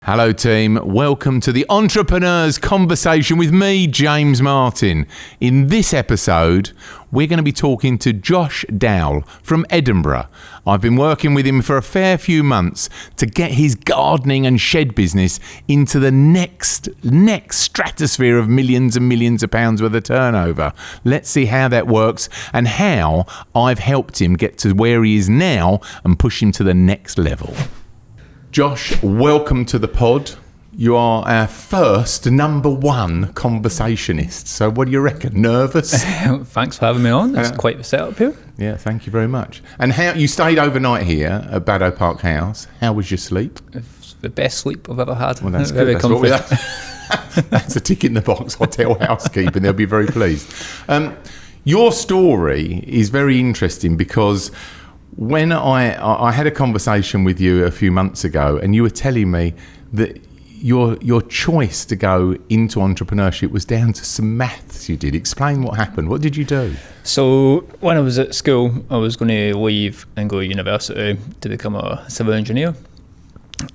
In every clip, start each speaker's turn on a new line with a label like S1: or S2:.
S1: Hello team, welcome to the Entrepreneurs Conversation with me, James Martin. In this episode, we're going to be talking to Josh Dow from Edinburgh. I've been working with him for a fair few months to get his gardening and shed business into the next stratosphere of millions and millions of pounds worth of turnover. Let's see how that works and how I've helped him get to where he is now and push him to the next level. Josh, welcome to the pod. You are our first number one conversationist. So what do you reckon? Nervous?
S2: Thanks for having me on. It's quite the setup here.
S1: Yeah, thank you very much. And how you stayed overnight here at Baddow Park House. How was your sleep?
S2: It's the best sleep I've ever had.
S1: Well, that's good. That's a tick in the box. Hotel housekeeping. They'll be very pleased. Your story is very interesting because when I had a conversation with you a few months ago, and you were telling me that your choice to go into entrepreneurship was down to some maths you did. Explain what happened. What did you do?
S2: So when I was at school, I was going to leave and go to university to become a civil engineer.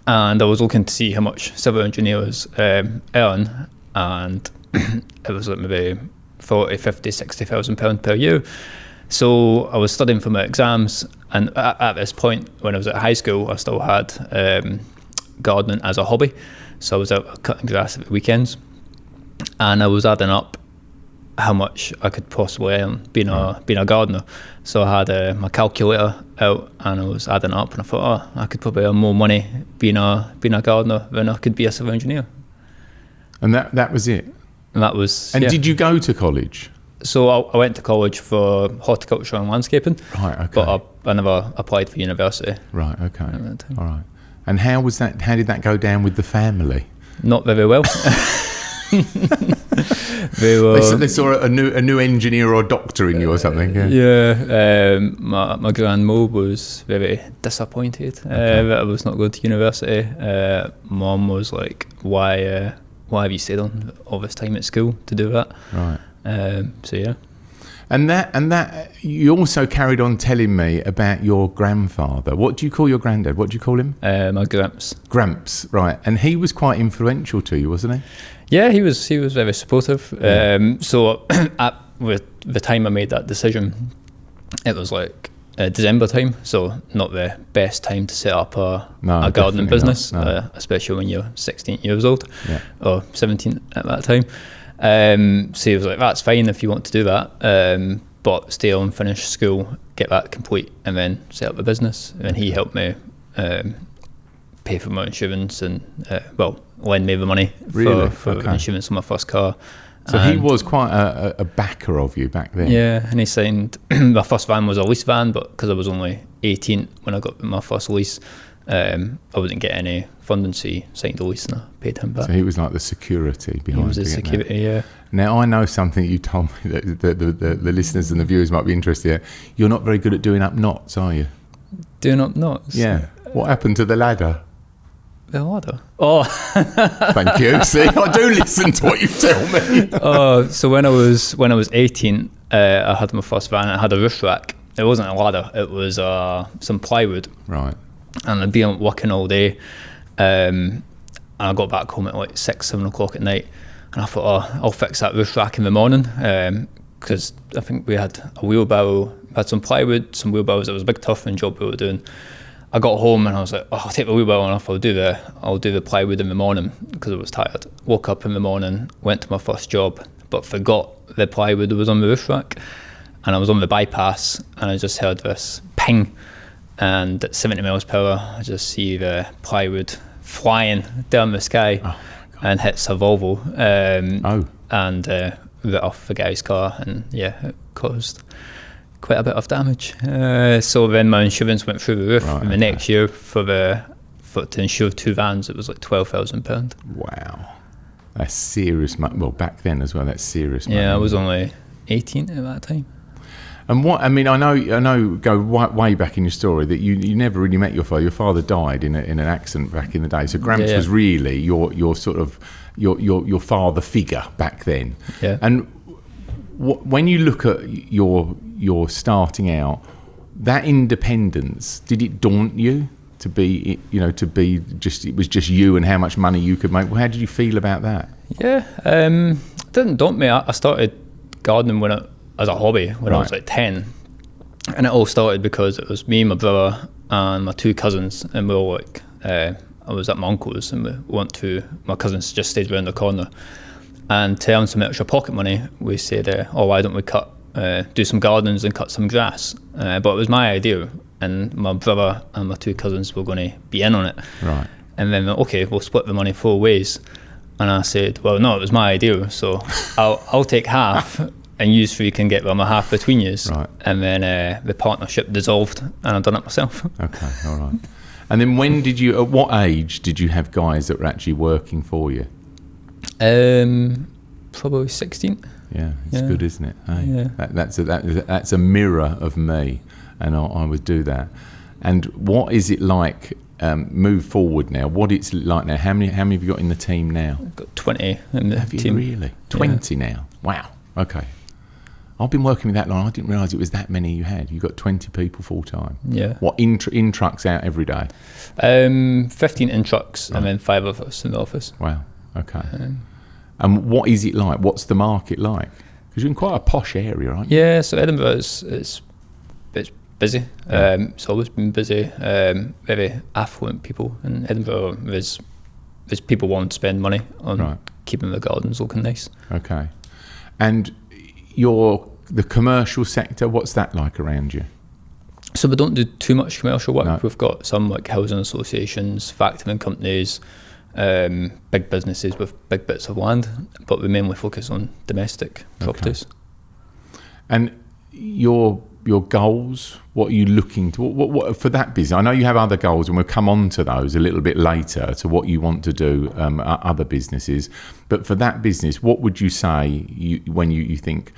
S2: And I was looking to see how much civil engineers earn. And it was like maybe 40, 50, 60,000 pounds per year. So I was studying for my exams, and at this point, when I was at high school, I still had gardening as a hobby. So I was out cutting grass at the weekends, and I was adding up how much I could possibly earn being a gardener. So I had my calculator out, and I was adding up, and I thought, I could probably earn more money being a gardener than I could be a civil engineer.
S1: And that was it.
S2: And that was.
S1: And did you go to college?
S2: So I went to college for horticulture and landscaping.
S1: Right, okay.
S2: But I never applied for university.
S1: Right, okay. All right. And how was that? How did that go down with the family?
S2: Not very well.
S1: They saw a new engineer or doctor in you or something.
S2: Yeah. My grandma was very disappointed that I was not going to university. Mum was like, "Why have you stayed on all this time at school to do that?"
S1: Right.
S2: So yeah.
S1: And that you also carried on telling me about your grandfather. What do you call your granddad? What do you call him?
S2: My Gramps.
S1: Gramps, right. And he was quite influential to you, wasn't he?
S2: Yeah, he was very supportive.
S1: Yeah.
S2: So with the time I made that decision, it was like December time, so not the best time to set up a gardening business, especially when you're 16 years old, or 17 at that time. So he was like, that's fine if you want to do that, but stay on, finish school, get that complete, and then set up a business. And he helped me pay for my insurance and lend me the money for insurance on my first car.
S1: So he was quite a backer of you back then.
S2: Yeah, and he signed my first van was a lease van, but because I was only 18 when I got my first lease, I wouldn't get any funding, so he signed the lease and I paid him back.
S1: So he was like the security behind it.
S2: He was the security, yeah.
S1: Now, I know something you told me that the listeners and the viewers might be interested in. You're not very good at doing up knots, are you?
S2: Doing up knots?
S1: Yeah. What happened to the ladder?
S2: The ladder? Oh.
S1: Thank you. See, I do listen to what you tell me.
S2: So when I was 18, I had my first van. I had a roof rack. It wasn't a ladder. It was some plywood.
S1: Right.
S2: And I'd be working all day, and I got back home at like 6, 7 o'clock at night, and I thought, I'll fix that roof rack in the morning, because I think we had a wheelbarrow, had some plywood, some wheelbarrows. It was a big toughing job we were doing. I got home and I was like, I'll take the wheelbarrow off, I'll do the plywood in the morning, because I was tired. Woke up in the morning, went to my first job, but forgot the plywood was on the roof rack, and I was on the bypass, and I just heard this ping. And at 70 miles per hour, I just see the plywood flying down the sky and hits a Volvo and lit off the guy's car, and it caused quite a bit of damage. So then my insurance went through the roof, and the next year to insure 2 vans, it was like £12,000.
S1: Wow, that's serious money. Well, back then as well, that's serious money.
S2: Yeah, I was only 18 at that time.
S1: And I know, go way back in your story that you never really met your father. Your father died in an accident back in the day. So Gramps was really your sort of your father figure back then.
S2: Yeah.
S1: And when you look at your starting out, that independence, did it daunt you? to be it was just you and how much money you could make? Well, how did you feel about that?
S2: Yeah, it didn't daunt me. I started gardening as a hobby when I was like 10, and it all started because it was me, my brother, and my 2 cousins, and we were all like, I was at my uncle's, and we went to my cousins just stayed around the corner, and to earn some extra pocket money, we said, why don't we do some gardens and cut some grass? But it was my idea, and my brother and my 2 cousins were going to be in on it.
S1: Right.
S2: And then, okay, we'll split the money 4 ways. And I said, well, no, it was my idea, so I'll take half, and you 3 can get my half between you.
S1: Right.
S2: And then the partnership dissolved, and I've done it myself.
S1: Okay, all right. And then at what age did you have guys that were actually working for you?
S2: Probably 16.
S1: Yeah, it's good, isn't it? Hey?
S2: Yeah.
S1: That's a mirror of me, and I would do that. And what is it like? Move forward now. What it's like now? How many have you got in the team now?
S2: I've got 20 in the
S1: have
S2: team.
S1: You really? 20 now? Wow. Okay. I've been working with that long. I didn't realise it was that many you had. You got 20 people full time.
S2: Yeah.
S1: What in trucks out every day?
S2: 15 in trucks, and then 5 of us in the office.
S1: Wow. Okay. And what is it like? What's the market like? Because you're in quite a posh area, aren't you?
S2: Yeah. So Edinburgh is busy. It's always been busy. Very affluent people in Edinburgh. There's people wanting to spend money on keeping the gardens looking nice.
S1: Okay. And the commercial sector, what's that like around you?
S2: So we don't do too much commercial work.
S1: No.
S2: We've got some like housing associations, factoring companies, big businesses with big bits of land, but we mainly focus on domestic properties.
S1: And your goals, what are you looking to, what for that business? I know you have other goals, and we'll come on to those a little bit later, to what you want to do at other businesses. But for that business, what would you say when you think,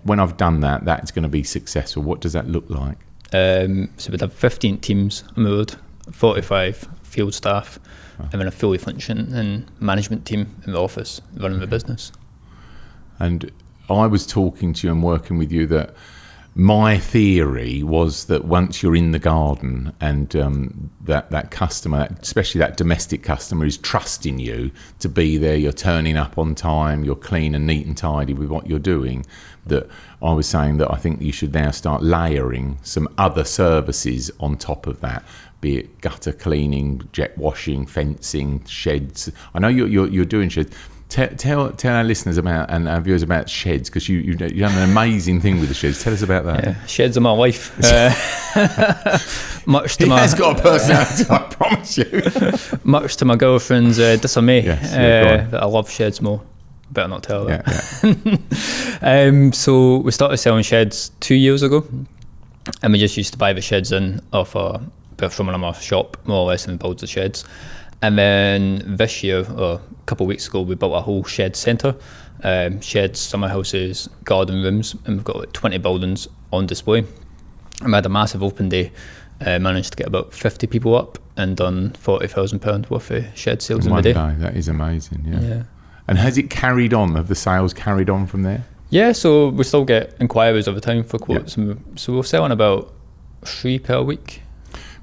S1: when I've done that, that's going to be successful? What does that look like?
S2: So we'd have 15 teams on the road, 45 field staff, and then a fully functioning management team in the office running the business. And
S1: I was talking to you and working with you that my theory was that once you're in the garden and that customer, especially that domestic customer, is trusting you to be there, you're turning up on time, you're clean and neat and tidy with what you're doing, that I was saying that I think you should now start layering some other services on top of that, be it gutter cleaning, jet washing, fencing, sheds. I know you're doing sheds. Tell our listeners about, and our viewers about sheds, because you've done an amazing thing with the sheds. Tell us about that.
S2: Yeah, sheds are my life. Much to
S1: he
S2: my
S1: has got a personality, I promise you.
S2: Much to my girlfriend's dismay,
S1: yes,
S2: that I love sheds more. Better not tell her.
S1: Yeah.
S2: So we started selling sheds 2 years ago, and we just used to buy the sheds in from our shop, more or less, and build the sheds. And then this year, or a couple of weeks ago, we built a whole shed centre, sheds, summer houses, garden rooms, and we've got like 20 buildings on display. And we had a massive open day, managed to get about 50 people up and done £40,000 worth of shed sales in the day.
S1: That is amazing, yeah. And has it carried on? Have the sales carried on from there?
S2: Yeah, so we still get inquiries over time for quotes. Yeah. So we're selling about 3 per week.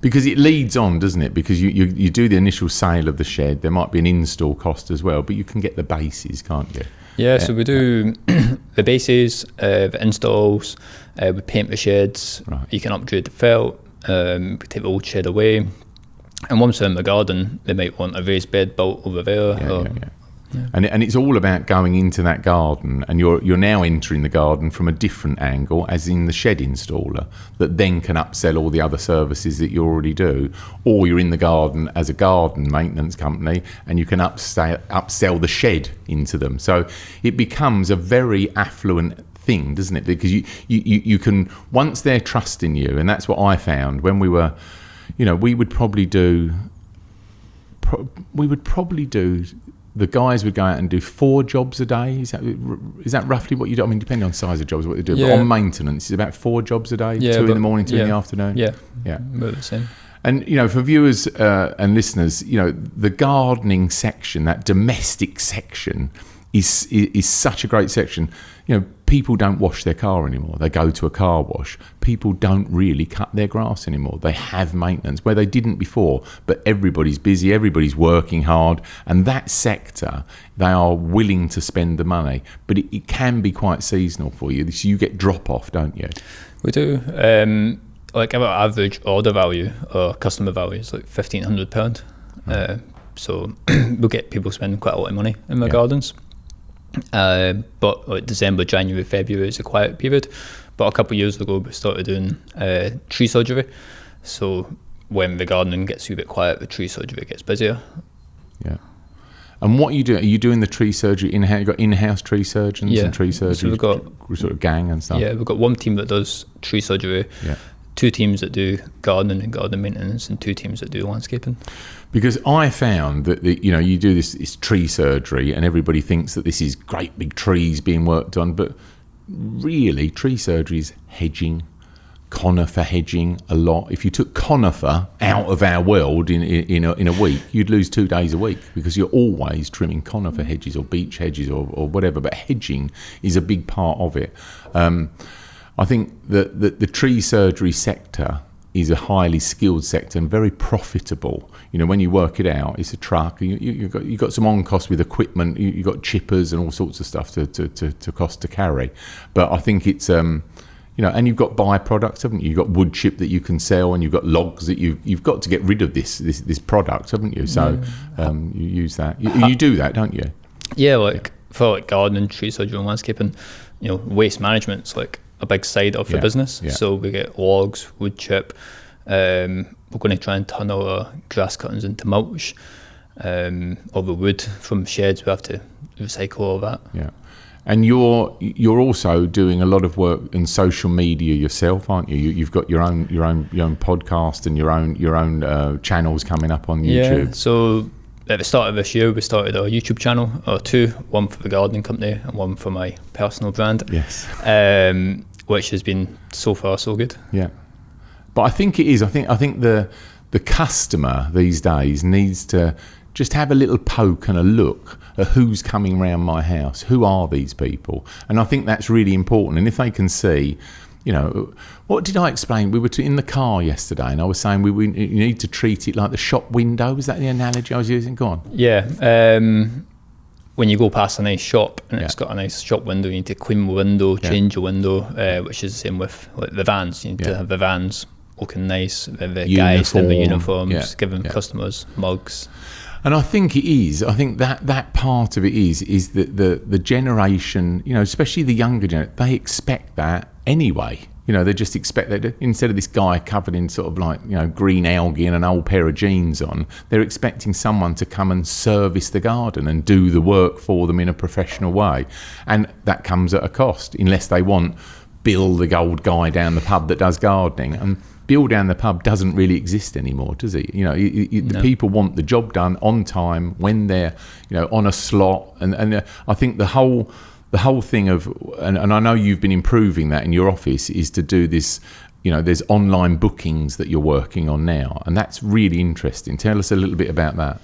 S1: Because it leads on, doesn't it? Because you do the initial sale of the shed. There might be an install cost as well, but you can get the bases, can't you?
S2: Yeah, so we do the bases, the installs, we paint the sheds, you can upgrade the felt, we take the old shed away. And once they're in the garden, they might want a raised bed built over there.
S1: Yeah. And it's all about going into that garden, and you're now entering the garden from a different angle, as in the shed installer, that then can upsell all the other services that you already do. Or you're in the garden as a garden maintenance company, and you can upsell the shed into them. So it becomes a very affluent thing, doesn't it? Because you can, once they're trusting you, and that's what I found when we were, we would probably do. The guys would go out and do 4 jobs a day. Is that roughly what you do? I mean, depending on size of jobs, what they do. Yeah. But on maintenance, it's about 4 jobs a day, 2 in the morning, 2 in the afternoon.
S2: Yeah, about the same.
S1: And, for viewers and listeners, the gardening section, that domestic section, is such a great section. You know, people don't wash their car anymore. They go to a car wash. People don't really cut their grass anymore. They have maintenance where they didn't before, but everybody's busy, everybody's working hard, and that sector, they are willing to spend the money, but it can be quite seasonal for you. So you get drop off, don't you?
S2: We do. Like our average order value or customer value is like £1,500. So we'll get people spending quite a lot of money in my gardens. But like December, January, February is a quiet period. But a couple of years ago, we started doing tree surgery. So when the gardening gets a bit quiet, the tree surgery gets busier.
S1: Yeah. And what you do? Are you doing the tree surgery in-house? You've got in-house tree surgeons and tree surgery,
S2: so we've got
S1: sort of gang and stuff?
S2: Yeah, we've got one team that does tree surgery, 2 teams that do gardening and garden maintenance, and 2 teams that do landscaping. Because
S1: I found that you do this tree surgery, and everybody thinks that this is great big trees being worked on, but really tree surgery is hedging, conifer hedging a lot. If you took conifer out of our world in a week, you'd lose 2 days a week, because you're always trimming conifer hedges or beech hedges or whatever. But hedging is a big part of it. I think that the tree surgery sector is a highly skilled sector and very profitable. You know, when you work it out, it's a truck. You've got some on cost with equipment. You've got chippers and all sorts of stuff to cost to carry. But I think it's and you've got byproducts, haven't you? You've got wood chip that you can sell, and you've got logs that you've got to get rid of this product, haven't you? So you use that. You do that, don't you?
S2: Yeah, for like gardening, tree surgery, and landscaping, waste management's like a big side of the business. So we get logs, wood chip. We're going to try and turn our grass cuttings into mulch. All the wood from sheds, we have to recycle all that. Yeah.
S1: And you're also doing a lot of work in social media yourself, aren't you? You've got your own podcast and your own channels coming up on YouTube.
S2: Yeah. So at the start of this year, we started a YouTube channel, or 2, one for the gardening company and one for my personal brand.
S1: Yes.
S2: Which has been so far so good.
S1: Yeah. But I think it is. I think the customer these days needs to just have a little poke and a look at who's coming round my house. Who are these people? And I think that's really important. And if they can see, what did I explain? We were in the car yesterday, and I was saying you need to treat it like the shop window. Was that the analogy I was using? Go on.
S2: Yeah. When you go past a nice shop and it's got a nice shop window, you need to clean the window, change the window, which is the same with like the vans. You need to have the vans looking nice, the guys in the uniforms, giving customers mugs.
S1: And I think it is. I think that part of it is that the generation, especially the younger generation, they expect that anyway. They just expect that instead of this guy covered in sort of like, green algae and an old pair of jeans on, they're expecting someone to come and service the garden and do the work for them in a professional way. And that comes at a cost, unless they want Bill, the old guy down the pub that does gardening. And Bill down the pub doesn't really exist anymore, does he? The people want the job done on time, when they're, on a slot. And I think the whole thing of, and I know you've been improving that in your office, is to do this, there's online bookings that you're working on now, and that's really interesting. Tell us a little bit about that.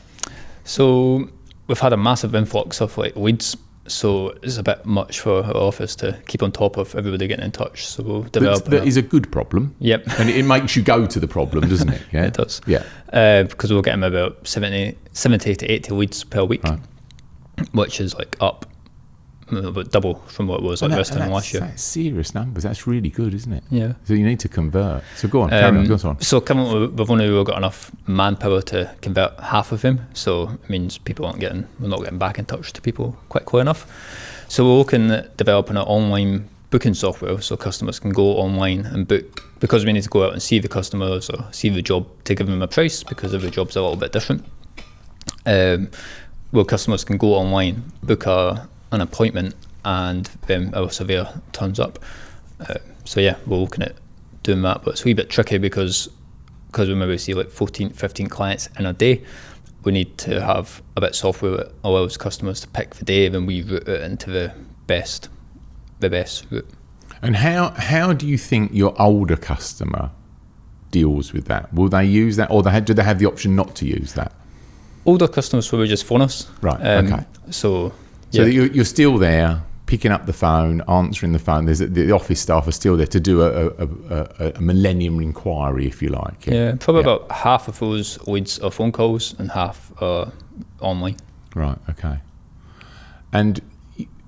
S2: So we've had a massive influx of leads, so it's a bit much for our office to keep on top of everybody getting in touch. So we'll develop.
S1: That is a good problem.
S2: Yep.
S1: And it makes you go to the problem, doesn't it? Yeah,
S2: it does.
S1: Yeah.
S2: Because we're getting about 70 to 80 leads per week, right, which is up about double from what it was this time last year.
S1: That's serious numbers. That's really good, isn't it?
S2: Yeah.
S1: So you need to convert. So go on, carry on. Go on.
S2: So currently we've only got enough manpower to convert half of them. So it means we're not getting back in touch to people quickly enough. So we're looking at developing an online booking software so customers can go online and book, because we need to go out and see the customers or see the job to give them a price, because every job's a little bit different. Where customers can go online, book an appointment, and then our surveyor turns up. We're looking at doing that, but it's a wee bit tricky because we maybe see 14, 15 clients in a day. We need to have a bit of software that allows customers to pick the day, then we route it into the best route. And
S1: how do you think your older customer deals with that? Will they use that, or do they have the option not to use that?
S2: Older customers will just phone us.
S1: Right. Okay.
S2: So
S1: So you're still there, picking up the phone, answering the phone. The office staff are still there to do a millennium inquiry, if you like.
S2: Yeah, probably about half of those leads are phone calls and half are online.
S1: Right. Okay. And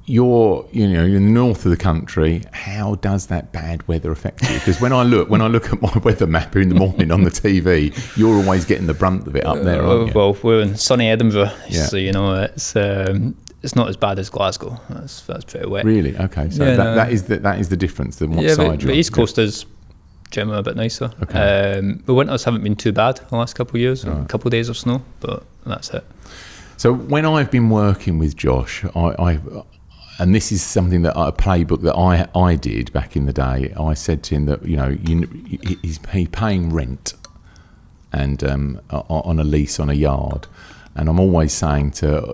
S1: you're in the north of the country. How does that bad weather affect you? Because when I look at my weather map in the morning on the TV, you're always getting the brunt of it up there, aren't you?
S2: Well, we're in sunny Edinburgh, so it's not as bad as Glasgow. That's pretty wet.
S1: Really? Okay. So that is the difference. Then what side you're on?
S2: The East Coast is generally a bit nicer.
S1: Okay.
S2: The winters haven't been too bad the last couple of years. Right. A couple of days of snow, but that's it.
S1: So when I've been working with Josh, and this is something that a playbook that I did back in the day. I said to him that he's paying rent and on a lease on a yard, and I'm always saying to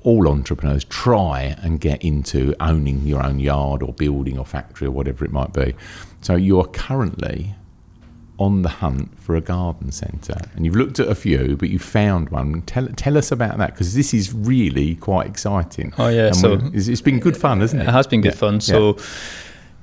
S1: all entrepreneurs, try and get into owning your own yard or building or factory or whatever it might be. So you are currently on the hunt for a garden centre, and you've looked at a few, but you've found one. Tell us about that, because this is really quite exciting.
S2: Oh yeah,
S1: and it's been good fun, hasn't it?
S2: It has been good fun. So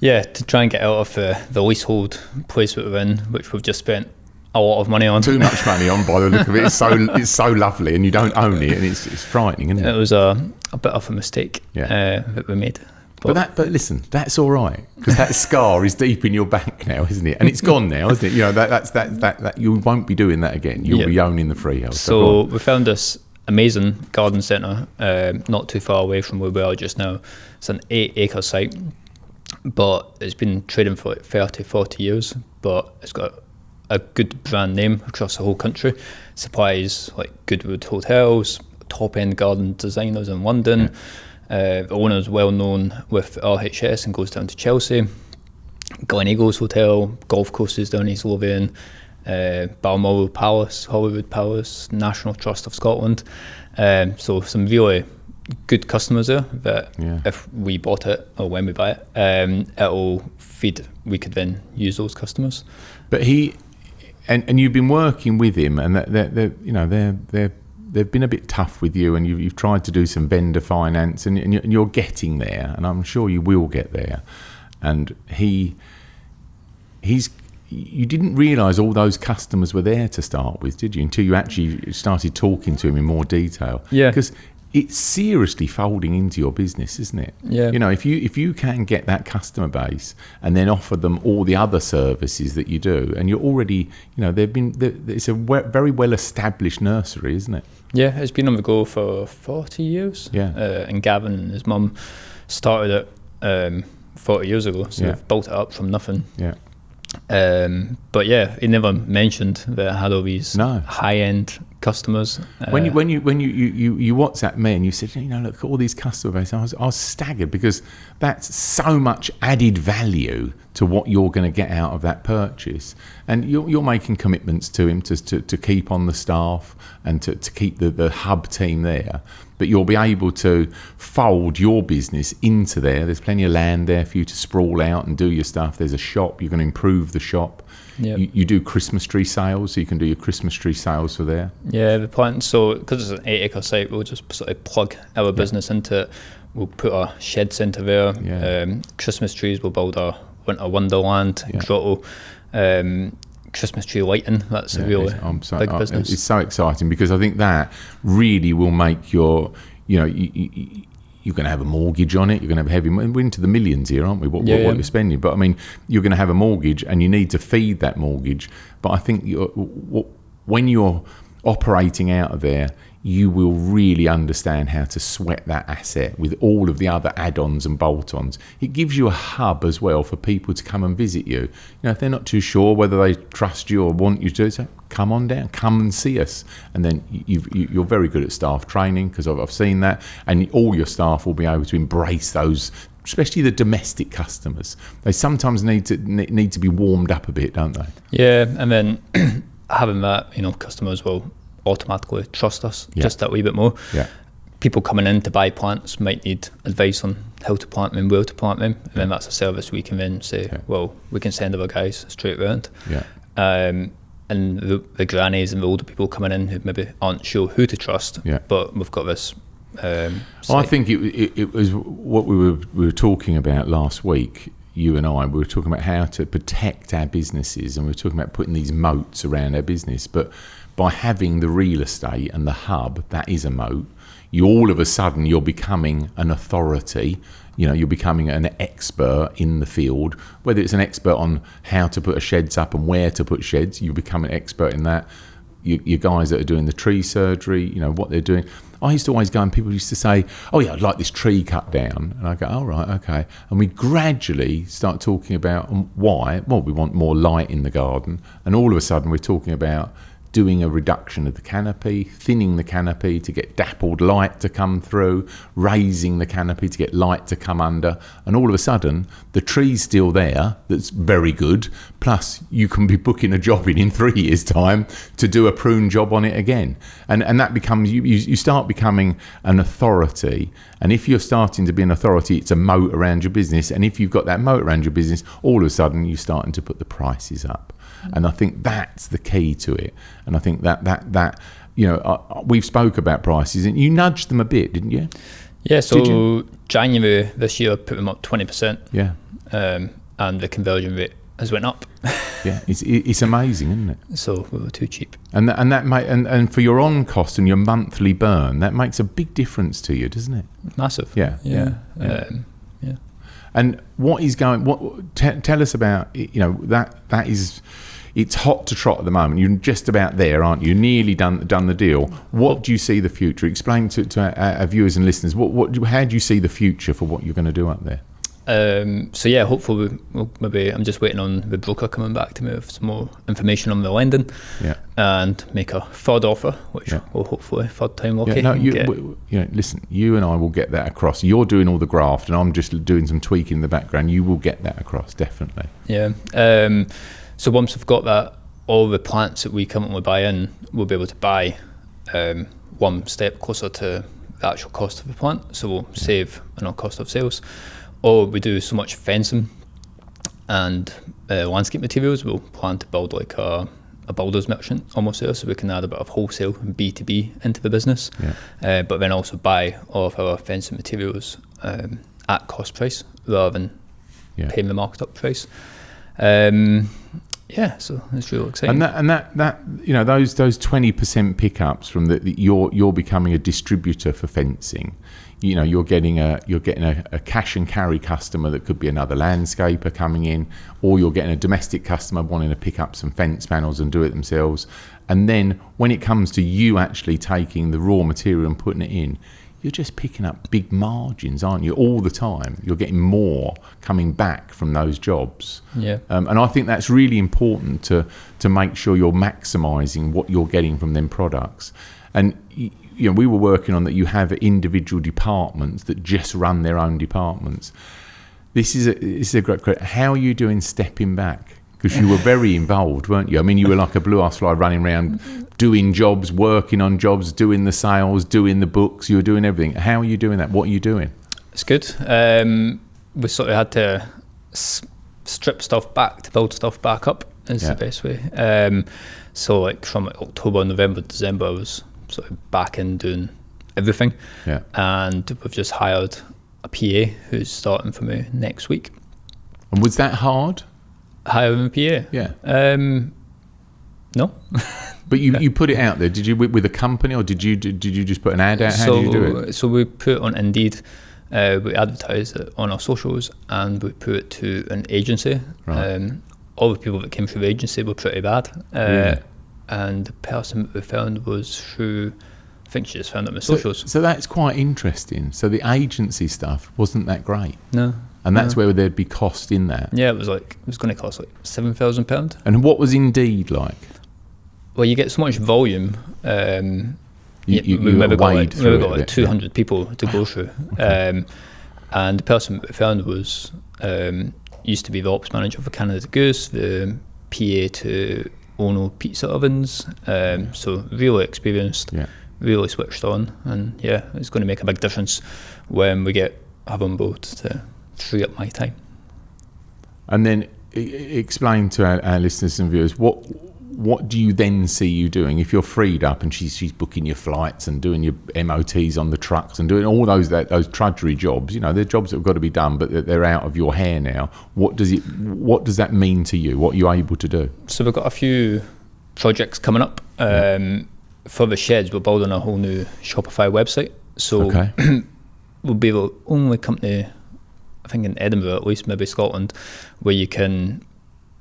S2: to try and get out of the leasehold place that we're in, which we've just spent a lot of money on.
S1: Too much money on, by the look of it. It's so lovely, and you don't own it, and it's frightening, isn't it?
S2: It was a bit of a mistake that we made.
S1: But listen, that's all right, because that scar is deep in your back now, isn't it? And it's gone now, isn't it? That you won't be doing that again. You'll be owning the freehold.
S2: So we found this amazing garden centre, not too far away from where we are just now. It's an 8-acre site, but it's been trading for like 30, 40 years. But it's got a good brand name across the whole country. Supplies like Goodwood hotels, top end garden designers in London. Yeah. The owner is well known with RHS and goes down to Chelsea. Glen Eagles Hotel, golf courses down East Lothian, Balmoral Palace, Hollywood Palace, National Trust of Scotland. So some really good customers there that if we bought it or when we buy it, it'll feed. We could then use those customers.
S1: But and you've been working with him, and they've been a bit tough with you, and you've tried to do some vendor finance, and you're getting there, and I'm sure you will get there. And you didn't realise all those customers were there to start with, did you? Until you actually started talking to him in more detail.
S2: Yeah.
S1: Because it's seriously folding into your business, isn't it?
S2: Yeah.
S1: If you can get that customer base and then offer them all the other services that you do, and you're already, it's a very well established nursery, isn't it?
S2: Yeah, it's been on the go for 40 years.
S1: Yeah.
S2: And Gavin and his mum started it 40 years ago, so they've built it up from nothing.
S1: Yeah.
S2: But he never mentioned that it had all these high-end customers.
S1: When you WhatsApp me and you said, look at all these customer base, I was staggered, because that's so much added value to what you're going to get out of that purchase, and you're making commitments to him to keep on the staff and to keep the hub team there. But you'll be able to fold your business into there. There's plenty of land there for you to sprawl out and do your stuff. There's a shop. You're going to improve the shop.
S2: Yep.
S1: You do Christmas tree sales, so you can do your Christmas tree sales for there.
S2: Yeah, the plan. So because it's an 8-acre site, we'll just sort of plug our business into it. We'll put a shed centre there.
S1: Yeah.
S2: Christmas trees. We'll build a winter wonderland grotto. Christmas tree lighting. That's a really big business.
S1: It's so exciting, because I think that really will make your, you're going to have a mortgage on it. You're going to have heavy. We're into the millions here, aren't we? What you're spending, but I mean, you're going to have a mortgage, and you need to feed that mortgage. But I think when you're operating out of there, you will really understand how to sweat that asset with all of the other add-ons and bolt-ons. It gives you a hub as well for people to come and visit you. If they're not too sure whether they trust you or want you to, so come on down, come and see us. And then you're very good at staff training, because I've seen that, and all your staff will be able to embrace those, especially the domestic customers. They sometimes need to be warmed up a bit, don't they?
S2: Yeah, and then having that, customers will automatically trust us just that wee bit more.
S1: Yeah.
S2: People coming in to buy plants might need advice on how to plant them, where to plant them, and then that's a service we can then say, well, we can send our guys straight around.
S1: Yeah.
S2: And the grannies and the older people coming in who maybe aren't sure who to trust, but we've got this
S1: I think it was what we were talking about last week. You and I, we were talking about how to protect our businesses, and we were talking about putting these moats around our business. But by having the real estate and the hub, that is a moat. You all of a sudden you're becoming an authority. You're becoming an expert in the field. Whether it's an expert on how to put sheds up and where to put sheds, you become an expert in that. You guys that are doing the tree surgery, what they're doing. I used to always go and people used to say, oh yeah, I'd like this tree cut down. And I go, oh right, okay. And we gradually start talking about why. Well, we want more light in the garden. And all of a sudden we're talking about doing a reduction of the canopy, thinning the canopy to get dappled light to come through, raising the canopy to get light to come under, and all of a sudden the tree's still there, that's very good, plus you can be booking a job in 3 years' time to do a prune job on it again. And that becomes, you start becoming an authority, and if you're starting to be an authority, it's a moat around your business, and if you've got that moat around your business, all of a sudden you're starting to put the prices up. And I think that's the key to it. And I think that we've spoke about prices, and you nudged them a bit, didn't you?
S2: Yeah. So January this year, I put them up 20%.
S1: Yeah.
S2: And the conversion rate has went up.
S1: Yeah, it's amazing, isn't it? So
S2: we were too cheap.
S1: And for your on cost and your monthly burn, that makes a big difference to you, doesn't it?
S2: Massive.
S1: Yeah.
S2: Yeah.
S1: And what is going? Tell us about that is. It's hot to trot at the moment. You're just about there, aren't you? You're nearly done the deal. What do you see the future? Explain to our viewers and listeners. How do you see the future for what you're going to do up there?
S2: Hopefully, maybe I'm just waiting on the broker coming back to me with some more information on the lending, and make a third offer, which will hopefully third time lucky.
S1: Listen, you and I will get that across. You're doing all the graft, and I'm just doing some tweaking in the background. You will get that across, definitely.
S2: Yeah. So once we've got that, all the plants that we currently buy in, we'll be able to buy one step closer to the actual cost of the plant. So we'll save on our cost of sales. Or we do so much fencing and landscape materials, we'll plan to build like a builder's merchant almost there, so we can add a bit of wholesale and B2B into the business. But then also buy all of our fencing materials at cost price rather than paying the market up price. So it's really exciting.
S1: And that those 20% pickups from you're becoming a distributor for fencing. You're getting a cash and carry customer that could be another landscaper coming in, or you're getting a domestic customer wanting to pick up some fence panels and do it themselves. And then when it comes to you actually taking the raw material and putting it in, you're just picking up big margins, aren't you? All the time, you're getting more coming back from those jobs.
S2: Yeah.
S1: And I think that's really important to make sure you're maximising what you're getting from them products. And we were working on that. You have individual departments that just run their own departments. This is a great. How are you doing stepping back? Because you were very involved, weren't you? I mean, you were like a blue ass fly running around, doing jobs, working on jobs, doing the sales, doing the books. You were doing everything. How are you doing that? What are you doing?
S2: It's good. We sort of had to strip stuff back to build stuff back up. Is the best way. So like from October, November, December, I was sort of back in doing everything.
S1: Yeah.
S2: And we've just hired a PA who's starting for me next week.
S1: And was that hard?
S2: Hiring a PA?
S1: Yeah.
S2: No.
S1: But you put it out there. Did you with a company, or did you just put an ad out? How did you do it?
S2: So we put it on Indeed. We advertised it on our socials, and we put it to an agency.
S1: Right.
S2: All the people that came through the agency were pretty bad.
S1: Really?
S2: And the person that we found was through, I think she just found it on the socials.
S1: So that's quite interesting. So the agency stuff wasn't that great.
S2: No.
S1: And that's where there'd be cost in that.
S2: Yeah, it was going to cost like £7,000.
S1: And what was Indeed like?
S2: Well, you get so much volume.
S1: You
S2: maybe got
S1: like
S2: 200 people to go through.
S1: Okay.
S2: And the person we found was used to be the ops manager for Canada Goose, the PA to Ono pizza ovens. So really experienced, really switched on, and it's going to make a big difference when we have on board to free up my time.
S1: And then explain to our listeners and viewers what do you then see you doing if you're freed up and she's booking your flights and doing your MOTs on the trucks and doing all those trudgery jobs? They're jobs that have got to be done, but they're out of your hair now. What does that mean to you? What are you able to do?
S2: So we've got a few projects coming up. For the sheds, we're building a whole new Shopify website. So we'll be the only company, I think in Edinburgh at least, maybe Scotland, where you can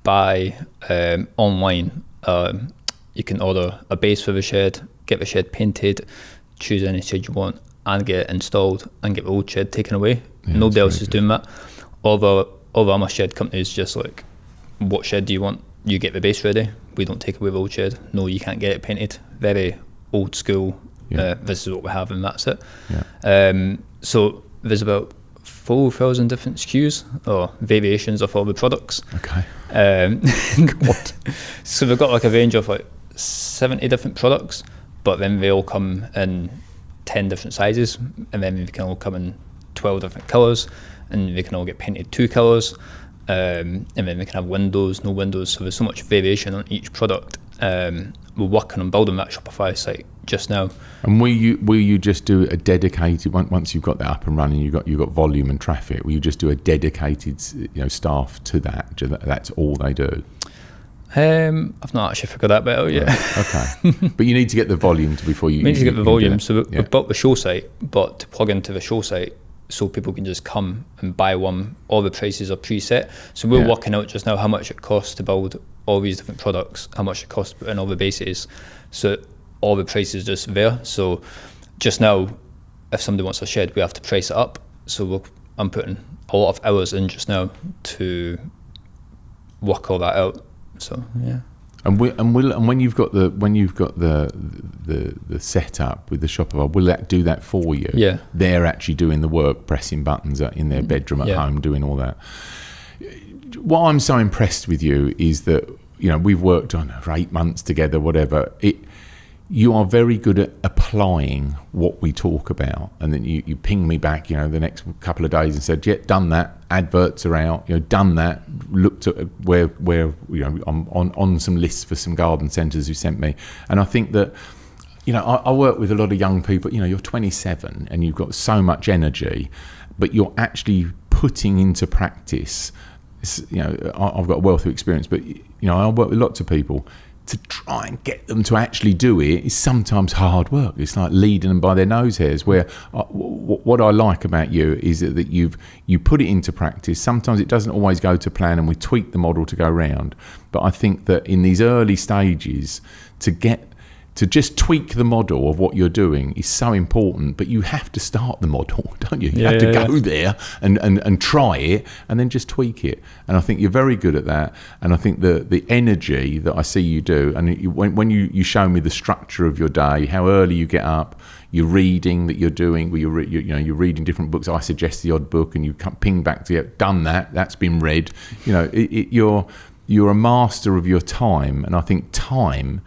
S2: buy online. You can order a base for the shed, get the shed painted, choose any shed you want, and get it installed and get the old shed taken away. Nobody else is doing that. All the other shed companies just like, what shed do you want? You get the base ready. We don't take away the old shed. No, you can't get it painted. Very old school. This is what we have, and that's it. So there's about 4,000 different SKUs or variations of all the products. So we've got like a range of like 70 different products, but then they all come in 10 different sizes, and then they can all come in 12 different colours, and they can all get painted 2 colours, and then they can have windows, no windows. So there's so much variation on each product. We're working on building that Shopify site just now.
S1: And will you just do a dedicated, once you've got that up and running, you've got volume and traffic, will you just do a dedicated staff to that? That's all they do?
S2: I've not actually figured that bit out yet.
S1: Okay. But you need to get the volume before you...
S2: We need to get the volume. So we've built the show site, but to plug into the show site so people can just come and buy one, all the prices are preset. So we're working out just now how much it costs to build all these different products, how much it costs to put in all the bases. So all the prices just there. So just now, if somebody wants a shed, we have to price it up. So I'm putting a lot of hours in just now to work all that out. So yeah.
S1: And when you've got the setup with the Shopify, will that do that for you?
S2: Yeah.
S1: They're actually doing the work, pressing buttons in their bedroom at home, doing all that. What I'm so impressed with you is that we've worked on for 8 months together, whatever. You are very good at applying what we talk about, and then you ping me back, the next couple of days and said, "Yeah, done that. Adverts are out. Done that. Looked at where I'm on some lists for some garden centres who sent me." And I think that I work with a lot of young people. You're 27 and you've got so much energy, but you're actually putting into practice. I've got a wealth of experience, but I work with lots of people. To try and get them to actually do it is sometimes hard work. It's like leading them by their nose hairs. Where what I like about you is that you put it into practice. Sometimes it doesn't always go to plan, and we tweak the model to go round. But I think that in these early stages, to just tweak the model of what you're doing is so important, but you have to start the model, don't you? You have to go there and try it and then just tweak it. And I think you're very good at that. And I think the energy that I see you do, and when you show me the structure of your day, how early you get up, your reading that you're doing, where you're reading different books. I suggest the odd book, and you ping back to done that's been read. You're a master of your time, and I think time,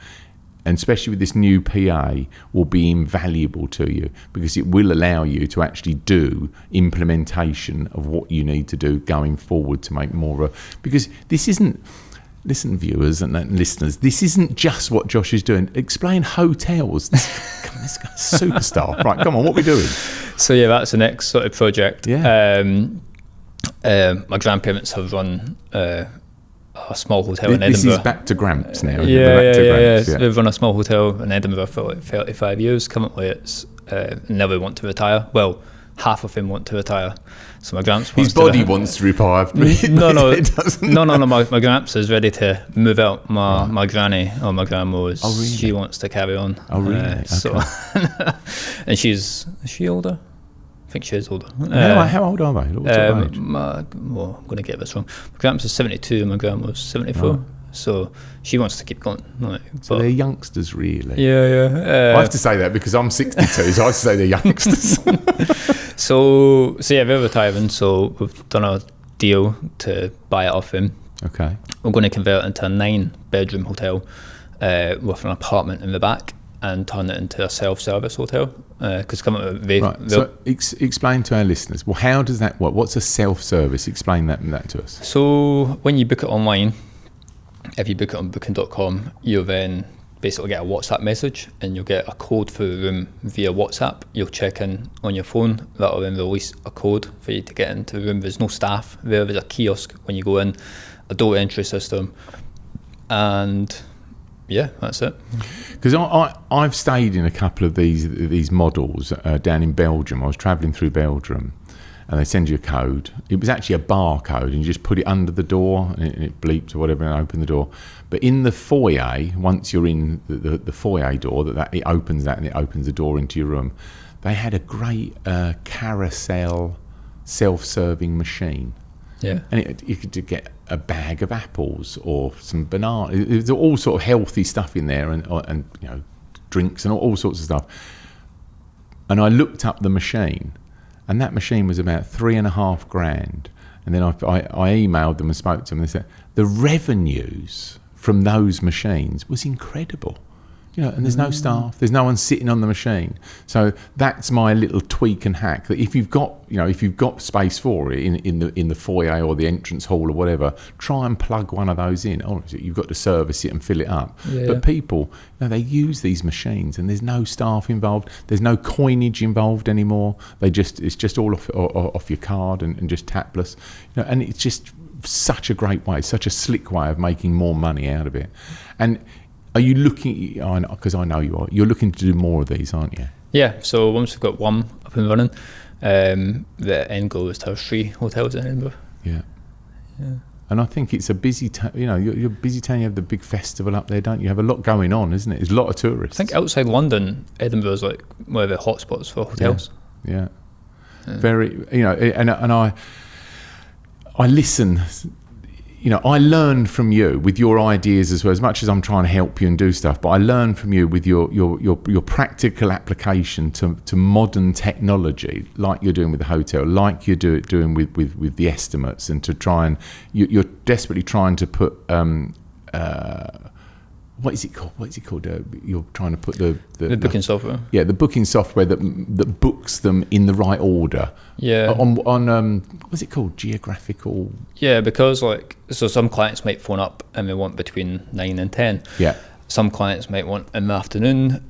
S1: and especially with this new PA, will be invaluable to you, because it will allow you to actually do implementation of what you need to do going forward to make more of. Because this isn't, listen, viewers and listeners, this isn't just what Josh is doing. Explain hotels. Come on, this guy's superstar. Right, come on, what are we doing?
S2: So yeah, that's the next sort of project.
S1: Yeah.
S2: My grandparents have run a small hotel in Edinburgh.
S1: This is back to Gramps now.
S2: Yeah. They've run a small hotel in Edinburgh for like 35 years. Currently, it's never want to retire. Well, half of him want to retire. So my Gramps wants
S1: his body wants to retire.
S2: No. My Gramps is ready to move out. My granny or my grandma she wants to carry on.
S1: Oh really? Okay.
S2: So, and is she older? I think she is older.
S1: How old are they? What's their age?
S2: I'm going to get this wrong. My Gramps is 72 and my grandma's 74. Oh. So she wants to keep going.
S1: So they're youngsters, really.
S2: Yeah.
S1: I have to say that because I'm 62, so I have to say they're youngsters.
S2: So yeah, they're retiring. So we've done a deal to buy it off him.
S1: Okay.
S2: We're going to convert it into a 9-bedroom hotel with an apartment in the back, and turn it into a self-service hotel. Because
S1: So explain to our listeners. Well, how does that work? What's a self-service? Explain that to us.
S2: So when you book it online, if you book it on booking.com, you'll then basically get a WhatsApp message and you'll get a code for the room via WhatsApp. You'll check in on your phone, that'll then release a code for you to get into the room. There's no staff there, there's a kiosk when you go in, a door entry system, and yeah, that's it.
S1: Because I've stayed in a couple of these models down in Belgium. I was travelling through Belgium, and they send you a code. It was actually a barcode, and you just put it under the door, and it bleeps or whatever, and open the door. But in the foyer, once you're in the foyer door, it opens that, and it opens the door into your room. They had a great carousel self-serving machine.
S2: Yeah.
S1: And you could get a bag of apples or some bananas. There's all sort of healthy stuff in there, and drinks and all sorts of stuff. And I looked up the machine, and that machine was about $3,500. And then I emailed them and spoke to them. They said the revenues from those machines was incredible. And there's no staff, there's no one sitting on the machine. So that's my little tweak and hack. That if you've got space for it in the foyer or the entrance hall or whatever, try and plug one of those in. Obviously, you've got to service it and fill it up.
S2: Yeah.
S1: But people, they use these machines, and there's no staff involved. There's no coinage involved anymore. It's just all off your card and just tapless. And it's just such a great way, such a slick way of making more money out of it. And are you looking, because I know you are, you're looking to do more of these, aren't you?
S2: Yeah, so once we've got one up and running, the end goal is to have 3 hotels in Edinburgh.
S1: Yeah. And I think it's a busy town, you're a busy town, you have the big festival up there, don't you? You have a lot going on, isn't it? There's a lot of tourists.
S2: I think outside London, Edinburgh is like one of the hotspots for hotels.
S1: Yeah. Very, and I listen. I learn from you with your ideas as well, as much as I'm trying to help you and do stuff, but I learn from you with your practical application to modern technology, like you're doing with the hotel, like you're doing with the estimates, and to try and, you're desperately trying to put, what is it called? You're trying to put the
S2: booking software.
S1: Yeah, the booking software that books them in the right order.
S2: Yeah.
S1: On what's it called? Geographical.
S2: Yeah, because so some clients might phone up and they want between 9 and 10.
S1: Yeah.
S2: Some clients might want in the afternoon,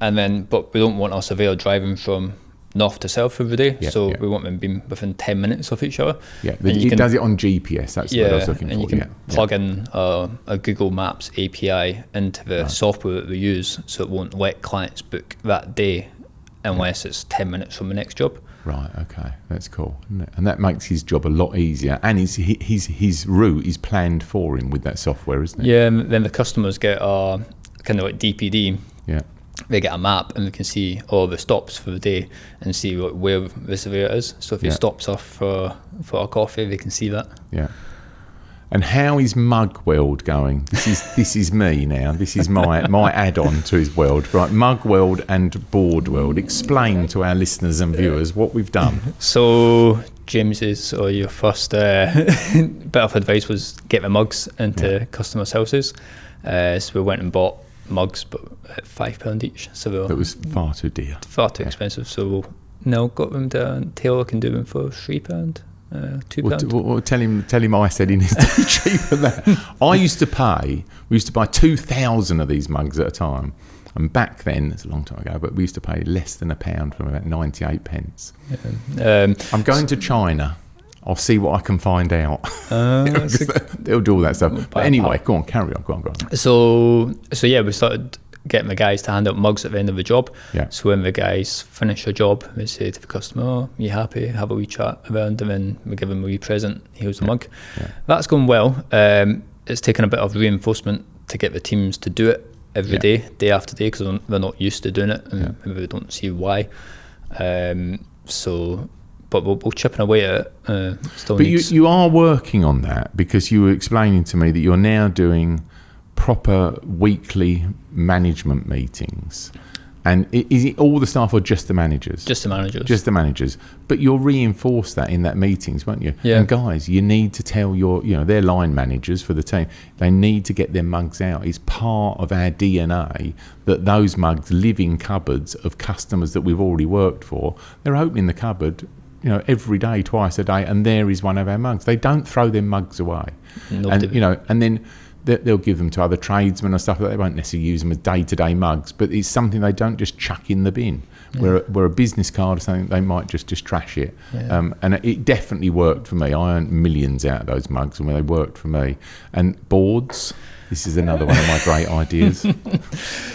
S2: but we don't want our surveyor driving from north to south every day. We want them being within 10 minutes of each other.
S1: Yeah, it does it on GPS. That's what I was looking for.
S2: And you can plug in a Google Maps API into the software that we use, so it won't let clients book that day unless it's 10 minutes from the next job.
S1: Right, okay, that's cool, isn't it? And that makes his job a lot easier, and his route is planned for him with that software, isn't it?
S2: Yeah, and then the customers get a kind of like DPD.
S1: Yeah.
S2: They get a map and they can see all the stops for the day and see where the surveyor is. So if he stops off for a coffee, they can see that.
S1: Yeah. And how is Mug World going? This is me now. This is my add-on to his world. Right, Mug World and Board World. Explain to our listeners and viewers what we've done.
S2: So James's or your first bit of advice was get the mugs into customers' houses. So we went and bought mugs, but at £5 each. So
S1: that was far too dear.
S2: Far too expensive. So we'll now got them to Taylor can do them for £3. £2.
S1: Well, tell him I said he needs to be cheaper than that. We used to buy 2,000 of these mugs at a time, and back then, it's a long time ago, but we used to pay less than £1 from about 98 pence. I'm going to China. I'll see what I can find out. They'll do all that stuff. But anyway, go on, carry on. Go on.
S2: So yeah, we started getting the guys to hand out mugs at the end of the job.
S1: Yeah.
S2: So when the guys finish their job, they say to the customer, "Oh, you happy? Have a wee chat around," and then we give them a wee present. Here's the mug. Yeah. That's going well. It's taken a bit of reinforcement to get the teams to do it every day after day, because they're not used to doing it, and maybe they don't see why. But we're chipping away at it.
S1: But you are working on that, because you were explaining to me that you're now doing proper weekly management meetings. And is it all the staff or just the managers?
S2: Just the managers.
S1: Just the managers. But you'll reinforce that in that meetings, won't you?
S2: Yeah.
S1: And guys, you need to tell their line managers for the team, they need to get their mugs out. It's part of our DNA that those mugs live in cupboards of customers that we've already worked for. They're opening the cupboard, every day, twice a day, and there is one of our mugs. They don't throw their mugs away. And then they'll give them to other tradesmen and stuff like that. They won't necessarily use them as day-to-day mugs, but it's something they don't just chuck in the bin. Where a business card or something, they might just trash it. And it definitely worked for me. I earned millions out of those mugs, and they worked for me. And boards, this is another one of my great ideas.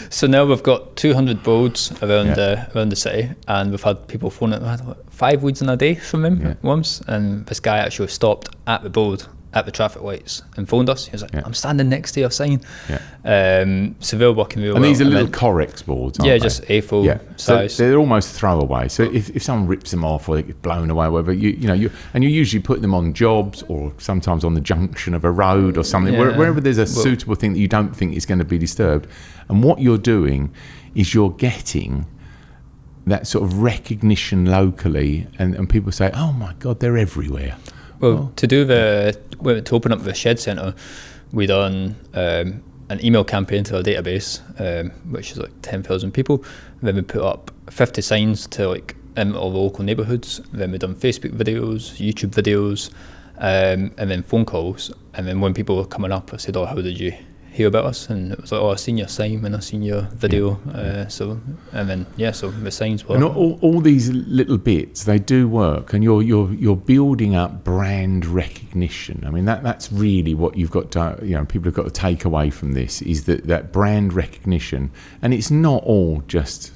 S2: So now we've got 200 boards around the city, and we've had people phoning. I had 5 leads in a day from him once, and this guy actually stopped at the board at the traffic lights and phoned us. He was like, I'm standing next to your sign. So they're working real well.
S1: And these are little Corex boards, aren't they?
S2: Just A4 size.
S1: So they're almost throwaway. So if someone rips them off or they get blown away or whatever, you usually put them on jobs or sometimes on the junction of a road or something, wherever there's a suitable thing that you don't think is going to be disturbed. And what you're doing is you're getting that sort of recognition locally, and people say, oh my God, they're everywhere.
S2: Well, to open up the shed centre, we done an email campaign to our database, which is like 10,000 people. And then we put up 50 signs to like in all the local neighbourhoods. Then we done Facebook videos, YouTube videos, and then phone calls. And then when people were coming up, I said, "Oh, how did you hear about us?" And it was like, "Oh, I seen your sign and I seen your video." So the signs work.
S1: And all these little bits, they do work, and you're building up brand recognition. I mean, that's really what you've got to, people have got to take away from this, is that brand recognition. And it's not all just,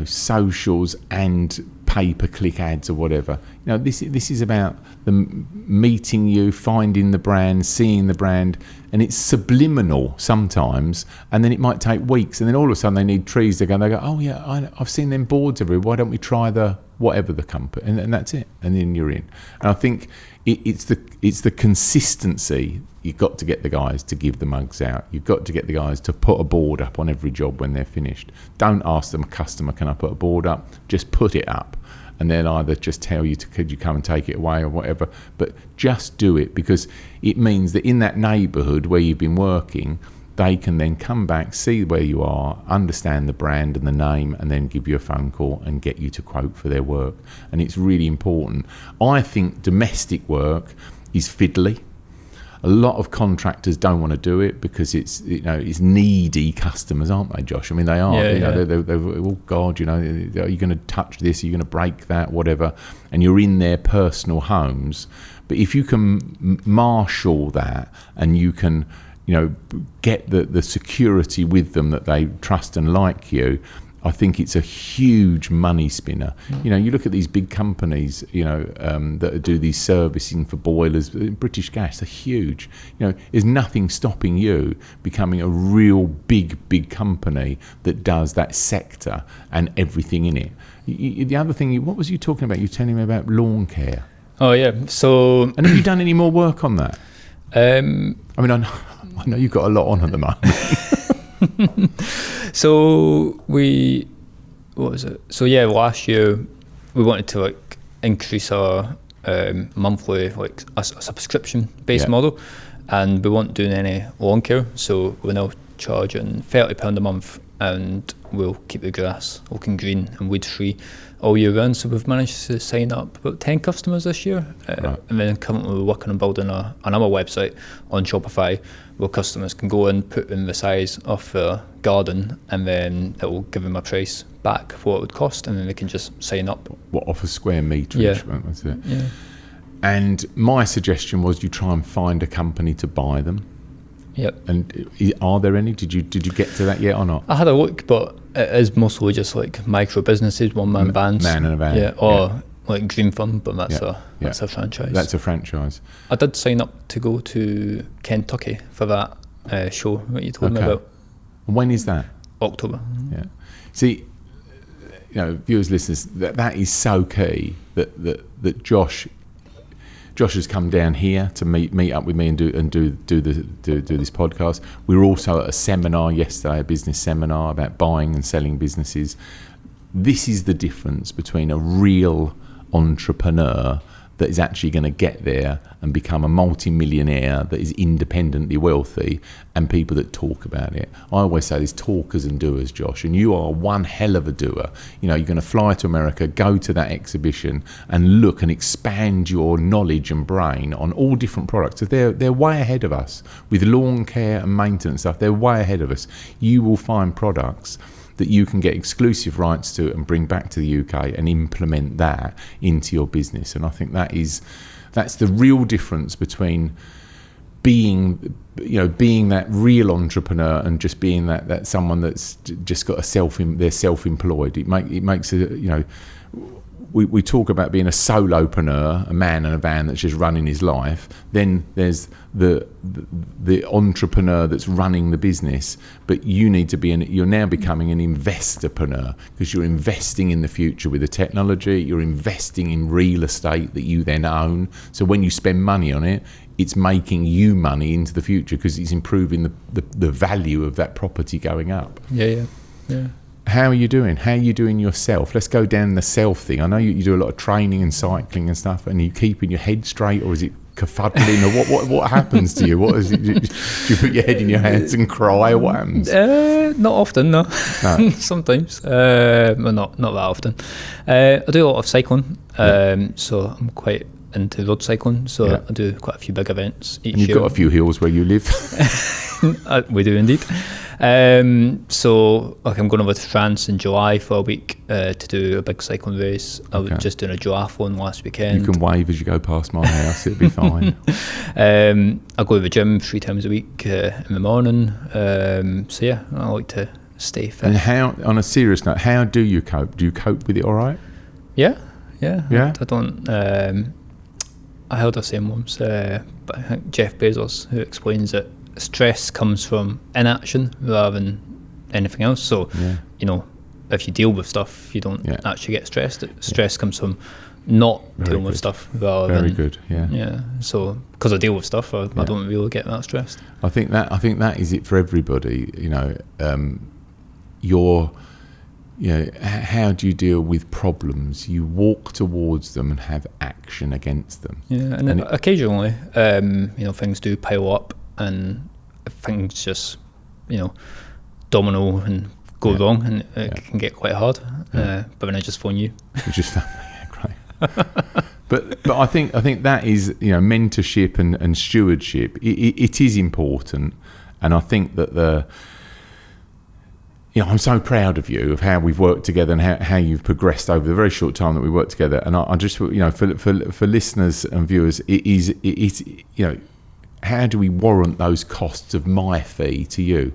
S1: socials and pay-per-click ads or whatever. This is about them meeting you, finding the brand, seeing the brand, and it's subliminal sometimes, and then it might take weeks, and then all of a sudden they need trees. They go, oh yeah, I've seen them boards everywhere. Why don't we try the whatever the company? And that's it, and then you're in. And I think it's the consistency. You've got to get the guys to give the mugs out. You've got to get the guys to put a board up on every job when they're finished. Don't ask them, a customer, can I put a board up? Just put it up. And they'll either just tell you, could you come and take it away or whatever. But just do it, because it means that in that neighbourhood where you've been working, they can then come back, see where you are, understand the brand and the name, and then give you a phone call and get you to quote for their work. And it's really important. I think domestic work is fiddly. A lot of contractors don't want to do it because it's needy customers, aren't they, Josh? I mean, they are. They're oh God, are you going to touch this? Are you going to break that? Whatever. And you're in their personal homes. But if you can marshal that, and you can, get the security with them that they trust and like you, I think it's a huge money spinner. You look at these big companies, that do these servicing for boilers. British Gas, they're huge. There's nothing stopping you becoming a real big company that does that sector and everything in it. The other thing, what was you talking about? You were telling me about lawn care.
S2: Oh yeah. So,
S1: and have you done any more work on that? I mean, I know you've got a lot on at the moment.
S2: So last year we wanted to increase our monthly a subscription based model, and we weren't doing any lawn care, so we're now charging £30 a month, and we'll keep the grass looking green and weed free all year round. So we've managed to sign up about 10 customers this year, and then currently we're working on building another website on Shopify where customers can go and put in the size of their garden, and then it will give them a price back for what it would cost, and then they can just sign up.
S1: What, off a square metre? Was it?
S2: Yeah.
S1: And my suggestion was you try and find a company to buy them.
S2: Yep.
S1: And are there any? Did you get to that yet or not?
S2: I had a look, but it is mostly just micro businesses, one-man bands.
S1: Man in a van.
S2: Yeah, or Green Thumb, but that's a franchise.
S1: That's a franchise.
S2: I did sign up to go to Kentucky for that show that you told me about.
S1: And when is that?
S2: October.
S1: Yeah. See, viewers, listeners, that is so key that Josh has come down here to meet up with me and do this podcast. We were also at a seminar yesterday, a business seminar about buying and selling businesses. This is the difference between a real entrepreneur that is actually going to get there and become a multi-millionaire that is independently wealthy, and people that talk about it. I always say there's talkers and doers, Josh, and you are one hell of a doer. You know, you're going to fly to America, go to that exhibition and look and expand your knowledge and brain on all different products. So they're way ahead of us with lawn care and maintenance stuff. They're way ahead of us. You will find products that you can get exclusive rights to and bring back to the UK and implement that into your business. And I think that's the real difference between being that real entrepreneur and just being that someone that's just got they're self-employed. It makes we talk about being a solopreneur, a man in a van that's just running his life. Then there's the entrepreneur that's running the business. But you need to you're now becoming an investorpreneur, because you're investing in the future with the technology. You're investing in real estate that you then own. So when you spend money on it, it's making you money into the future, because it's improving the value of that property going up.
S2: Yeah.
S1: How are you doing? How are you doing yourself? Let's go down the self thing. I know you do a lot of training and cycling and stuff, and you keeping your head straight, or is it kerfuddling, or what happens to you? What is it? Do you put your head in your hands and cry, or what happens?
S2: Not often, no. Sometimes, well, not that often. I do a lot of cycling, so I'm quite into road cycling. So I do quite a few big events each year.
S1: You've got a few hills where you live.
S2: We do indeed. So like I'm going over to France in July for a week to do a big cycling race. I was just doing a duathlon last weekend.
S1: You can wave as you go past my house, it'll be fine.
S2: I go to the gym 3 times a week in the morning. So yeah, I like to stay fit.
S1: And how, on a serious note, how do you cope? Do you cope with it all right?
S2: Yeah.
S1: I
S2: don't. I heard the same once, but I think Jeff Bezos, who explains that stress comes from inaction rather than anything else. So, if you deal with stuff, you don't actually get stressed. Stress comes from not dealing with stuff rather than...
S1: Very good, yeah.
S2: Yeah, so because I deal with stuff, I don't really get that stressed.
S1: I think that is it for everybody. How do you deal with problems? You walk towards them and have action against them.
S2: Yeah, and then occasionally, things do pile up, and things just, domino and go wrong, and it can get quite hard. But then I just phone you.
S1: Great. But I think that is, mentorship and stewardship. It is important, and I think that I'm so proud of you, of how we've worked together and how you've progressed over the very short time that we worked together. And I just, for listeners and viewers, it is, how do we warrant those costs of my fee to you?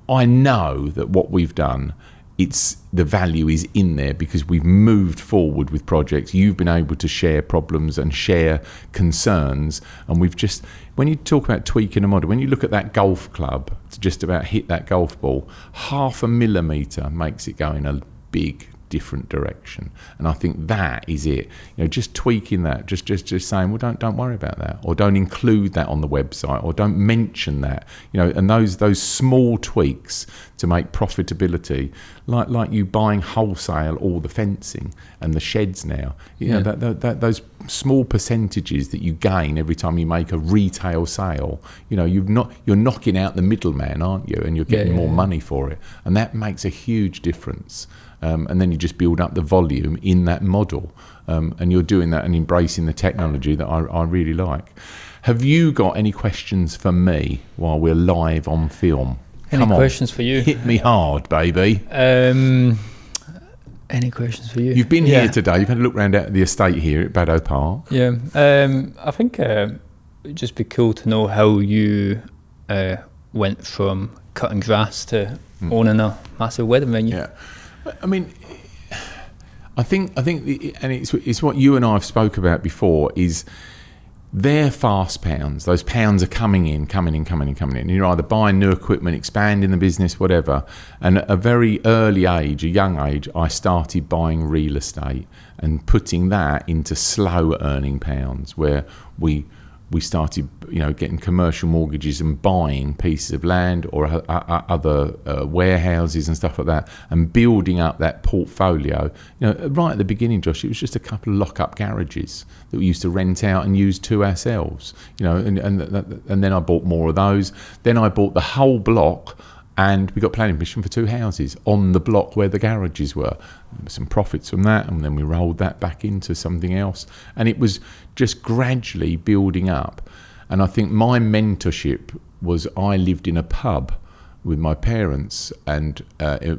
S1: I know that what we've done, the value is in there because we've moved forward with projects. You've been able to share problems and share concerns, and when you talk about tweaking a model, when you look at that golf club to just about hit that golf ball, 0.5 millimetre makes it go in a big different direction. And I think that is it. Just tweaking that, just saying, well, don't worry about that, or don't include that on the website, or don't mention that. And those small tweaks to make profitability, like you buying wholesale all the fencing and the sheds now. Those small percentages that you gain every time you make a retail sale. You're knocking out the middleman, aren't you? And you're getting more money for it, and that makes a huge difference. And then you just build up the volume in that model, and you're doing that and embracing the technology that I really like. Have you got any questions for me while we're live on film?
S2: Any questions for you?
S1: Hit me hard, baby.
S2: Any questions for you?
S1: You've been here today. You've had a look around at the estate here at Baddow Park.
S2: Yeah. I think it'd just be cool to know how you went from cutting grass to owning a massive wedding venue.
S1: Yeah. I mean, I think, and it's what you and I have spoke about before, is they're fast pounds. Those pounds are coming in. You're either buying new equipment, expanding the business, whatever. And at a very early age, a young age, I started buying real estate and putting that into slow earning pounds, where we we started, getting commercial mortgages and buying pieces of land or other warehouses and stuff like that, and building up that portfolio. Right at the beginning, Josh, it was just a couple of lock-up garages that we used to rent out and use to ourselves. And then I bought more of those. Then I bought the whole block, and we got planning permission for 2 houses on the block where the garages were. Some profits from that, and then we rolled that back into something else. And it was just gradually building up. And I think my mentorship was, I lived in a pub with my parents, and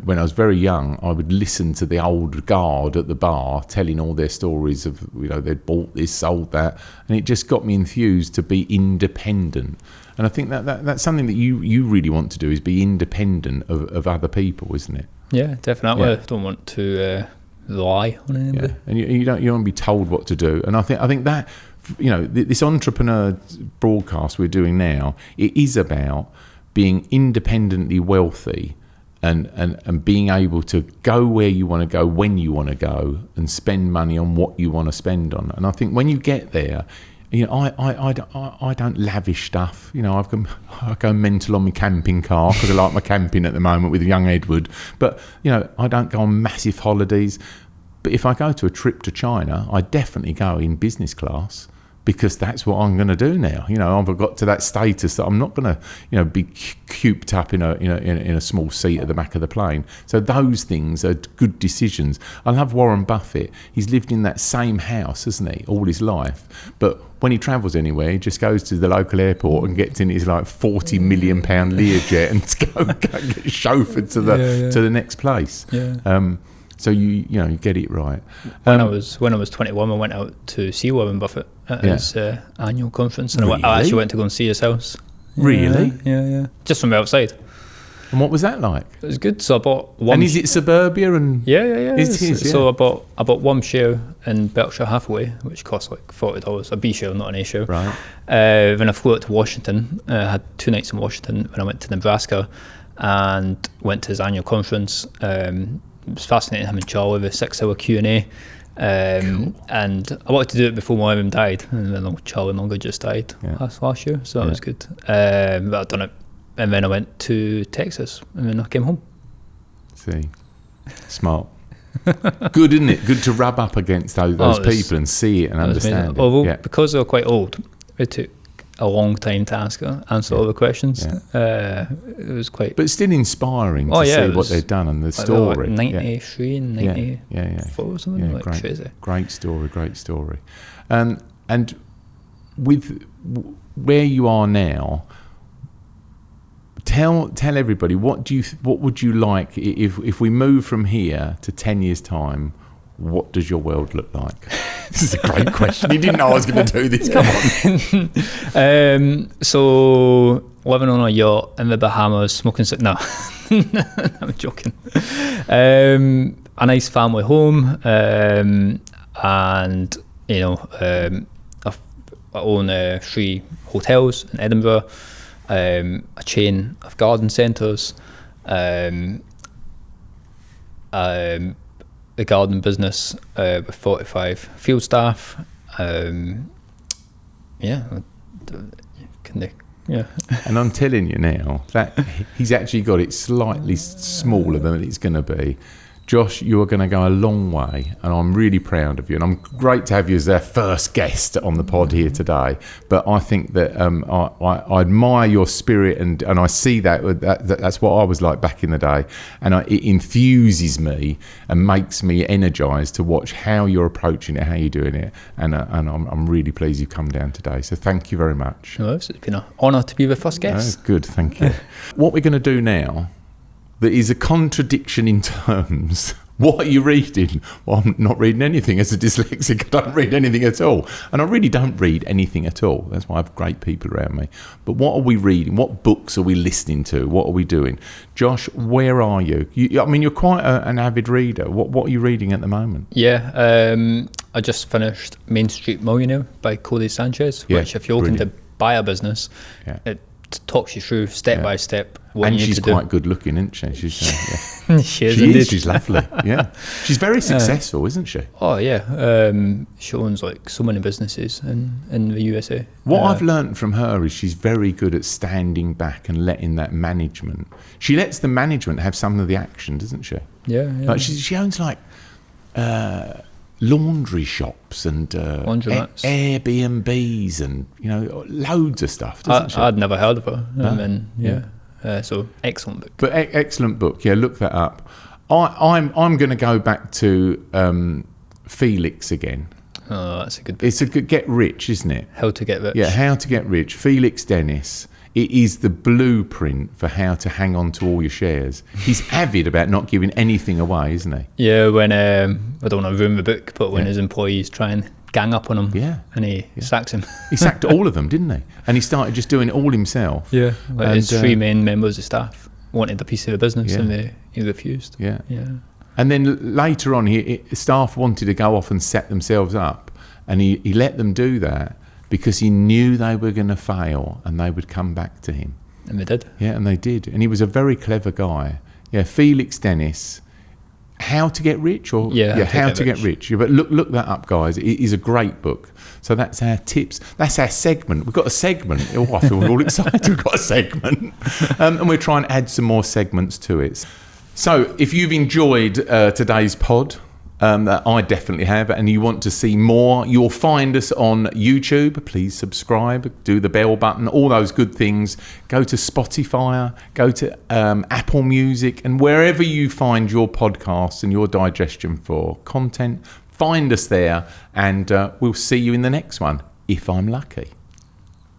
S1: when I was very young, I would listen to the old guard at the bar telling all their stories of, they'd bought this, sold that, and it just got me enthused to be independent. And I think that's something that you really want to do, is be independent of other people, isn't it?
S2: Yeah, definitely. I don't want to rely on anybody.
S1: Yeah. And you don't want to be told what to do. And I think that, this entrepreneur broadcast we're doing now, it is about being independently wealthy and being able to go where you want to go, when you want to go, and spend money on what you want to spend on. And I think when you get there, I don't lavish stuff. I go mental on my camping car because I like my camping at the moment with young Edward. But I don't go on massive holidays. But if I go to a trip to China, I definitely go in business class, because that's what I'm going to do now. I've got to that status that I'm not going to, be cooped up in a small seat at the back of the plane. So those things are good decisions. I love Warren Buffett. He's lived in that same house, hasn't he, all his life? But when he travels anywhere, he just goes to the local airport and gets in his £40 million Learjet and go get chauffeured to the next place. Yeah. So you get it right.
S2: When I was 21, I went out to see Warren Buffett at his annual conference, and
S1: really?
S2: I actually went to go and see his house.
S1: Really?
S2: Yeah. Just from outside.
S1: And what was that like?
S2: It was good. So I bought one.
S1: And is it suburbia? And
S2: yeah.
S1: It's his, yeah.
S2: So I bought one share in Berkshire Hathaway, which cost like $40, a B share, not an A share.
S1: Right.
S2: Then I flew out to Washington. I had 2 nights in Washington when I went to Nebraska, and went to his annual conference. It was fascinating, him and Charlie, the 6-hour Q&A. Cool. And I wanted to do it before my mum died, and then Charlie Munger just died last year, so that was good. But I've done it, and then I went to Texas, and then I came home.
S1: See, smart. Good, isn't it? Good to rub up against those people and see it and understand it.
S2: Although, because they were quite old, it took a long time to answer all the questions. It was quite,
S1: but still inspiring to see what they've done and the story.
S2: Like 93 and 94 or something, crazy. Great
S1: story. And with where you are now, tell everybody, what would you like if we move from here to 10 years time? What does your world look like? This is a great question. You didn't know I was going to do this. Come on.
S2: So living on a yacht in the Bahamas, smoking no, I'm joking. A nice family home, and I own 3 hotels in Edinburgh, a chain of garden centres, a garden business with 45 field staff.
S1: And I'm telling you now that he's actually got it slightly smaller than it's going to be. Josh, you are going to go a long way, and I'm really proud of you. And I'm great to have you as our first guest on the pod here today. But I think that I admire your spirit, and I see that's what I was like back in the day. And it enthuses me and makes me energised to watch how you're approaching it, how you're doing it. And I'm really pleased you've come down today. So thank you very much.
S2: No, it's been an honour to be the first guest.
S1: Good, thank you. What we're going to do now, that is a contradiction in terms. What are you reading? Well, I'm not reading anything. As a dyslexic, I don't read anything at all. And I really don't read anything at all. That's why I have great people around me. But what are we reading? What books are we listening to? What are we doing? Josh, where are you? You're quite an avid reader. What are you reading at the moment?
S2: Yeah, I just finished Main Street Millionaire by Cody Sanchez, which if you're looking to buy a business, it talks you through step by step what
S1: And
S2: you need
S1: she's
S2: to do.
S1: quite good looking, isn't she? She's,
S2: She is
S1: she
S2: indeed.
S1: is. She's lovely. Yeah, she's very successful, isn't she?
S2: Oh yeah, she owns like so many businesses in the USA.
S1: What I've learnt from her is she's very good at standing back and letting that management. She lets the management have some of the action, doesn't she?
S2: Yeah.
S1: Like she owns like laundry shops and
S2: Laundromats.
S1: Airbnbs and loads of stuff, doesn't she?
S2: I'd never heard of her.
S1: No?
S2: So excellent book.
S1: But excellent book. Yeah, look that up. I'm going to go back to Felix again.
S2: Oh, that's a good book.
S1: It's a good Get Rich, isn't it?
S2: How to Get Rich.
S1: Yeah, How to Get Rich. Felix Dennis. It is the blueprint for how to hang on to all your shares. He's avid about not giving anything away, isn't he?
S2: Yeah, when I don't want to ruin the book, but when his employees try and gang up on him, and he sacks him.
S1: He sacked all of them, didn't he? And he started just doing it all himself.
S2: Yeah, like
S1: And,
S2: his 3 main members of staff wanted a piece of the business, and he refused.
S1: Yeah.
S2: Yeah.
S1: And then later on, staff wanted to go off and set themselves up, and he let them do that because he knew they were going to fail and they would come back to him.
S2: And they did.
S1: Yeah, and they did. And he was a very clever guy. Yeah, Felix Dennis. How to Get Rich? Or How to Get Rich. Yeah, but look that up, guys. It is a great book. So that's our tips. That's our segment. We've got a segment. Oh, I feel all excited. We've got a segment. And we're trying to add some more segments to it. So if you've enjoyed today's pod, that I definitely have, and you want to see more, you'll find us on YouTube. Please subscribe, do the bell button, all those good things. Go to Spotify, go to Apple Music, and wherever you find your podcasts and your digestion for content, find us there, and we'll see you in the next one, if I'm lucky.